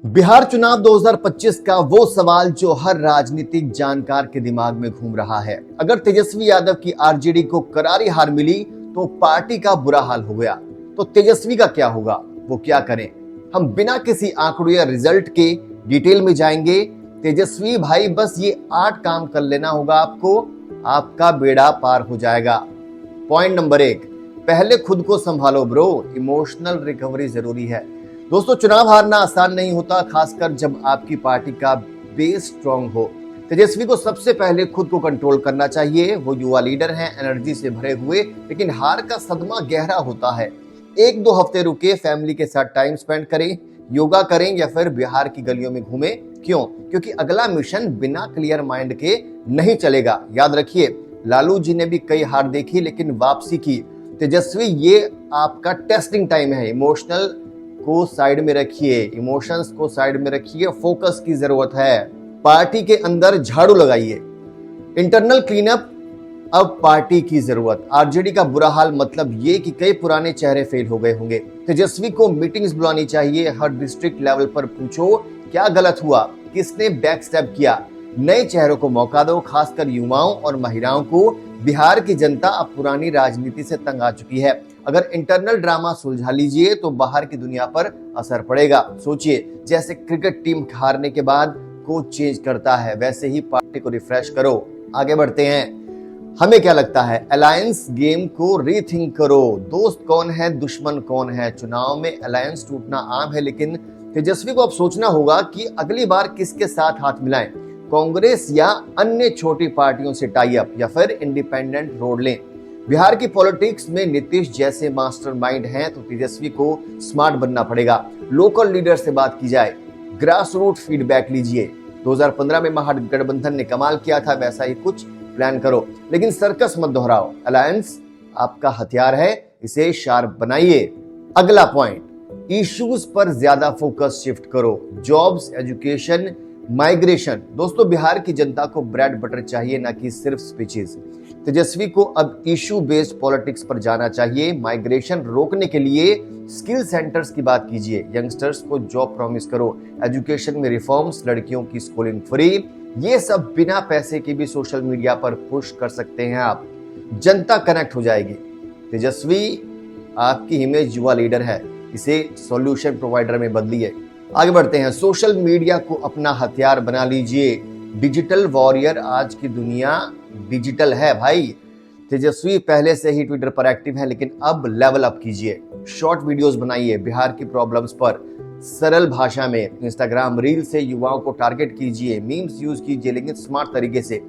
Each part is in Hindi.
बिहार चुनाव 2025 का वो सवाल जो हर राजनीतिक जानकार के दिमाग में घूम रहा है। अगर तेजस्वी यादव की आरजेडी को करारी हार मिली तो पार्टी का बुरा हाल हो गया, तो तेजस्वी का क्या होगा, वो क्या करें। हम बिना किसी आंकड़ों या रिजल्ट के डिटेल में जाएंगे। तेजस्वी भाई, बस ये 8 काम कर लेना होगा आपको, आपका बेड़ा पार हो जाएगा। पॉइंट नंबर 1, पहले खुद को संभालो ब्रो, इमोशनल रिकवरी जरूरी है। दोस्तों, चुनाव हारना आसान नहीं होता, खासकर जब आपकी पार्टी का बेस स्ट्रांग हो। तेजस्वी को सबसे पहले खुद को कंट्रोल करना चाहिए। वो युवा लीडर हैं, एनर्जी से भरे हुए, लेकिन हार का सदमा गहरा होता है। 1-2 हफ्ते रुके, फैमिली के साथ टाइम स्पेंड करें, योगा करें या फिर बिहार की गलियों में घूमें। क्यों? क्योंकि अगला मिशन बिना क्लियर माइंड के नहीं चलेगा। याद रखिए, लालू जी ने भी कई हार देखी लेकिन वापसी की। तेजस्वी, ये आपका टेस्टिंग टाइम है। इमोशनल को साइड में रखिए, इमोशंस को साइड में रखिए, फोकस की जरूरत है। पार्टी के अंदर झाड़ू लगाइए, इंटरनल क्लीनअप अब पार्टी की जरूरत। आरजेडी का बुरा हाल मतलब ये कि कई पुराने चेहरे फेल हो गए होंगे। तेजस्वी को मीटिंग्स बुलानी चाहिए, हर डिस्ट्रिक्ट लेवल पर पूछो क्या गलत हुआ, किसने बैक स्टेप किया। नए चेहरों को मौका दो, खासकर युवाओं और महिलाओं को। बिहार की जनता अब पुरानी राजनीति से तंग आ चुकी है। अगर इंटरनल ड्रामा सुलझा लीजिए तो बाहर की दुनिया पर असर पड़ेगा। सोचिए, जैसे क्रिकेट टीम हारने के बाद कोच चेंज करता है, वैसे ही पार्टी को रिफ्रेश करो। आगे बढ़ते हैं। हमें क्या लगता है, अलायंस गेम को रीथिंक करो। दोस्त कौन है, दुश्मन कौन है। चुनाव में अलायंस टूटना आम है, लेकिन तेजस्वी को अब सोचना होगा कि अगली बार किसके साथ हाथ मिलाएं। कांग्रेस या अन्य छोटी पार्टियों से टाई अप, या फिर इंडिपेंडेंट रोड लें। बिहार की पॉलिटिक्स में नीतीश जैसे मास्टरमाइंड हैं, तो तेजस्वी को स्मार्ट बनना पड़ेगा। लोकल लीडर से बात की जाए, ग्रास रूट फीडबैक लीजिए। 2015 में महागठबंधन ने कमाल किया था, वैसा ही कुछ प्लान करो, लेकिन सर्कस मत दोहराओ। अलायंस आपका हथियार है, इसे शार्प बनाइए। अगला पॉइंट, इश्यूज पर ज्यादा फोकस शिफ्ट करो। Jobs, education, migration. दोस्तों, बिहार की जनता को ब्रेड बटर चाहिए, ना कि सिर्फ स्पीचेस। तेजस्वी को अब इशू बेस्ड पॉलिटिक्स पर जाना चाहिए। माइग्रेशन रोकने के लिए स्किल सेंटर्स की बात कीजिए, यंगस्टर्स को जॉब प्रॉमिस करो, एजुकेशन में रिफॉर्म्स, लड़कियों की स्कूलिंग फ्री। ये सब बिना पैसे के भी सोशल मीडिया पर पुश कर सकते हैं आप। जनता कनेक्ट हो जाएगी। तेजस्वी, आपकी इमेज युवा लीडर है, इसे सॉल्यूशन प्रोवाइडर में बदलिए। आगे बढ़ते हैं। सोशल मीडिया को अपना हथियार बना लीजिए। डिजिटल वॉरियर, आज की दुनिया डिजिटल है भाई। तेजस्वी पहले से ही ट्विटर पर एक्टिव है, लेकिन अब लेवल अप कीजिए। शॉर्ट वीडियोस बनाइए बिहार की प्रॉब्लम्स पर, सरल भाषा में। इंस्टाग्राम रील से युवाओं को टारगेट कीजिए, मीम्स यूज कीजिए, लेकिन स्मार्ट तरीके से।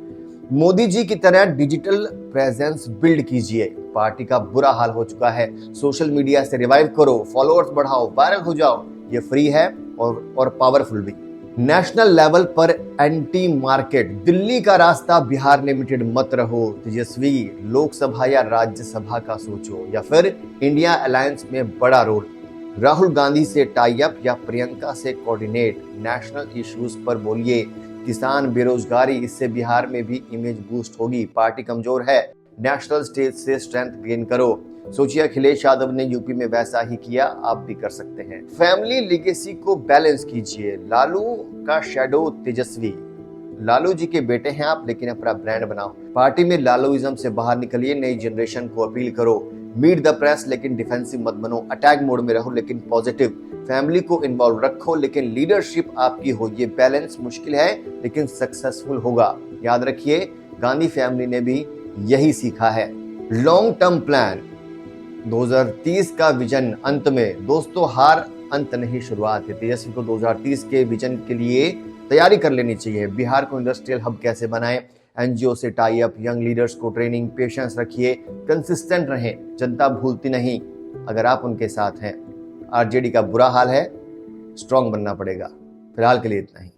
मोदी जी की तरह डिजिटल प्रेजेंस बिल्ड कीजिए। पार्टी का बुरा हाल हो चुका है, सोशल मीडिया से रिवाइव करो, फॉलोअर्स बढ़ाओ, वायरल हो जाओ। ये फ्री है और पावरफुल भी। नेशनल लेवल पर एंटी मार्केट, दिल्ली का रास्ता बिहार लिमिटेड मत रहो। तेजस्वी, लोकसभा या राज्यसभा का सोचो, या फिर इंडिया अलायंस में बड़ा रोल। राहुल गांधी से टाई अप या प्रियंका से कोऑर्डिनेट। नेशनल इश्यूज पर बोलिए, किसान, बेरोजगारी, इससे बिहार में भी इमेज बूस्ट होगी। पार्टी कमजोर है, नेशनल स्टेज से स्ट्रेंथ गेन करो। सोचिए, अखिलेश यादव ने यूपी में वैसा ही किया, आप भी कर सकते हैं। फैमिली लेगेसी को बैलेंस कीजिए। लालू का शैडो तेजस्वी। लालू जी के बेटे हैं आप, लेकिन अपना ब्रांड बनाओ। पार्टी में लालूइज्म से बाहर निकलिए, नई जनरेशन को अपील करो। मीट द प्रेस, लेकिन डिफेंसिव मत बनो। अटैक मोड में रहो, लेकिन पॉजिटिव। फैमिली को इन्वॉल्व रखो, लेकिन लीडरशिप आपकी हो। ये बैलेंस मुश्किल है, लेकिन सक्सेसफुल होगा। याद रखिए, गांधी फैमिली ने भी यही सीखा है। लॉन्ग टर्म प्लान, 2030 का विजन अंत में। दोस्तों, हार अंत नहीं, शुरुआत है। तेजस्वी को 2030 के विजन के लिए तैयारी कर लेनी चाहिए। बिहार को इंडस्ट्रियल हब कैसे बनाएं, एनजीओ से टाई अप, यंग लीडर्स को ट्रेनिंग, पेशेंस रखिए, कंसिस्टेंट रहें। जनता भूलती नहीं अगर आप उनके साथ हैं। आरजेडी का बुरा हाल है, स्ट्रांग बनना पड़ेगा। फिलहाल के लिए इतना ही।